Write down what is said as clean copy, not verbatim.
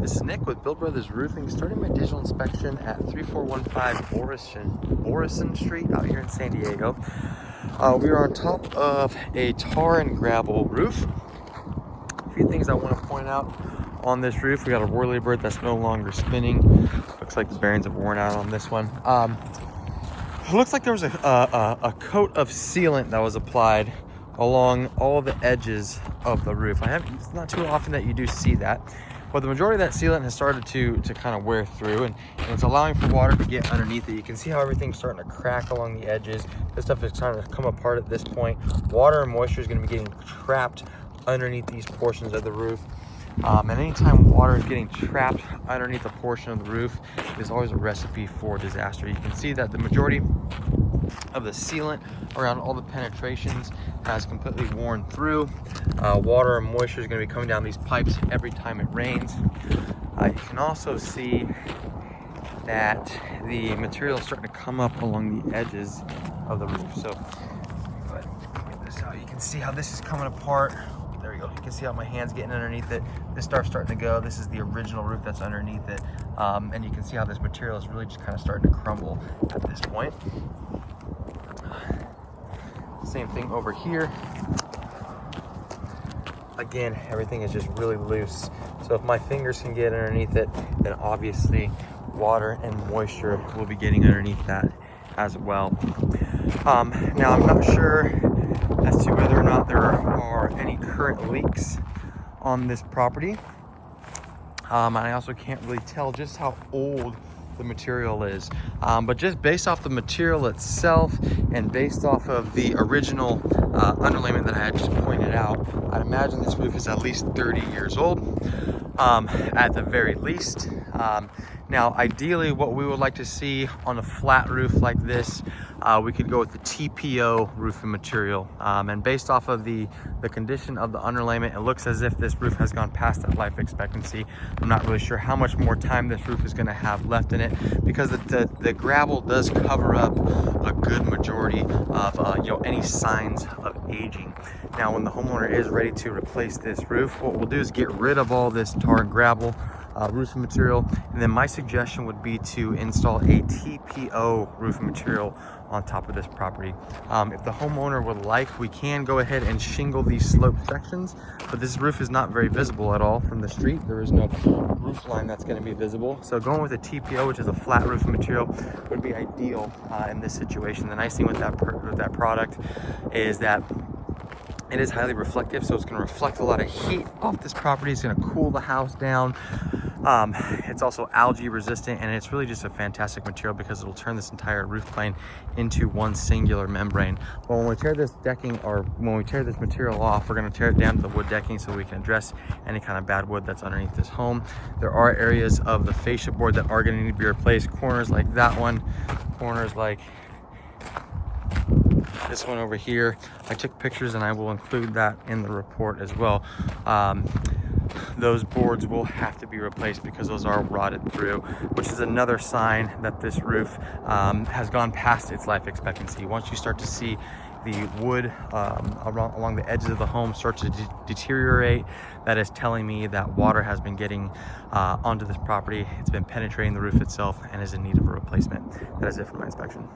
This is Nick with Bill Brothers Roofing, starting my digital inspection at 3415 Borreson Street out here in San Diego. We are on top of a tar and gravel roof. A few things I want to point out on this roof. We got a whirlybird that's no longer spinning. Looks like the bearings have worn out on this one. It looks like there was a coat of sealant that was applied along all the edges of the roof. It's not too often that you do see that, but the majority of that sealant has started to kind of wear through, and it's allowing for water to get underneath it. You can see how everything's starting to crack along the edges. This stuff is starting to come apart at this point. Water and moisture is going to be getting trapped underneath these portions of the roof. And anytime water is getting trapped underneath a portion of the roof, is always a recipe for disaster. You can see that the majority of the sealant around all the penetrations has completely worn through. Water and moisture is going to be coming down these pipes every time it rains. You can also see that the material is starting to come up along the edges of the roof. So go ahead and get this out. You can see how this is coming apart. There we go. You can see how my hand's getting underneath it. This stuff's starting to go. This is the original roof that's underneath it. And you can see how this material is really just kind of starting to crumble at this point. Same thing over here. Again, everything is just really loose. So if my fingers can get underneath it, then obviously water and moisture will be getting underneath that as well. Now I'm not sure as to whether or not there are any current leaks on this property. And I also can't really tell just how old the material is, but just based off the material itself and based off of the original underlayment that I had just pointed out, I'd imagine this roof is at least 30 years old, at the very least. Now, ideally, what we would like to see on a flat roof like this, we could go with the TPO roofing material. And based off of the condition of the underlayment, it looks as if this roof has gone past that life expectancy. I'm not really sure how much more time this roof is going to have left in it, because the gravel does cover up a good majority of any signs of aging. Now, when the homeowner is ready to replace this roof, what we'll do is get rid of all this tar and gravel roofing material, and then my suggestion would be to install a TPO roofing material on top of this property. If the homeowner would like, we can go ahead and shingle these slope sections, but this roof is not very visible at all from the street. There is no roof line that's going to be visible, so going with a TPO, which is a flat roofing material, would be ideal in this situation. The nice thing with that product is that it is highly reflective, so it's going to reflect a lot of heat off this property. It's going to cool the house down. It's also algae resistant, and it's really just a fantastic material because it'll turn this entire roof plane into one singular membrane. But when we tear this decking, or when we tear this material off, we're going to tear it down to the wood decking so we can address any kind of bad wood that's underneath this home. There are areas of the fascia board that are going to need to be replaced. Corners like that one, corners like this one over here. I took pictures and I will include that in the report as well. Those boards will have to be replaced because those are rotted through, which is another sign that this roof has gone past its life expectancy. Once you start to see the wood along the edges of the home start to deteriorate, that is telling me that water has been getting onto this property. It's been penetrating the roof itself and is in need of a replacement. That is it for my inspection.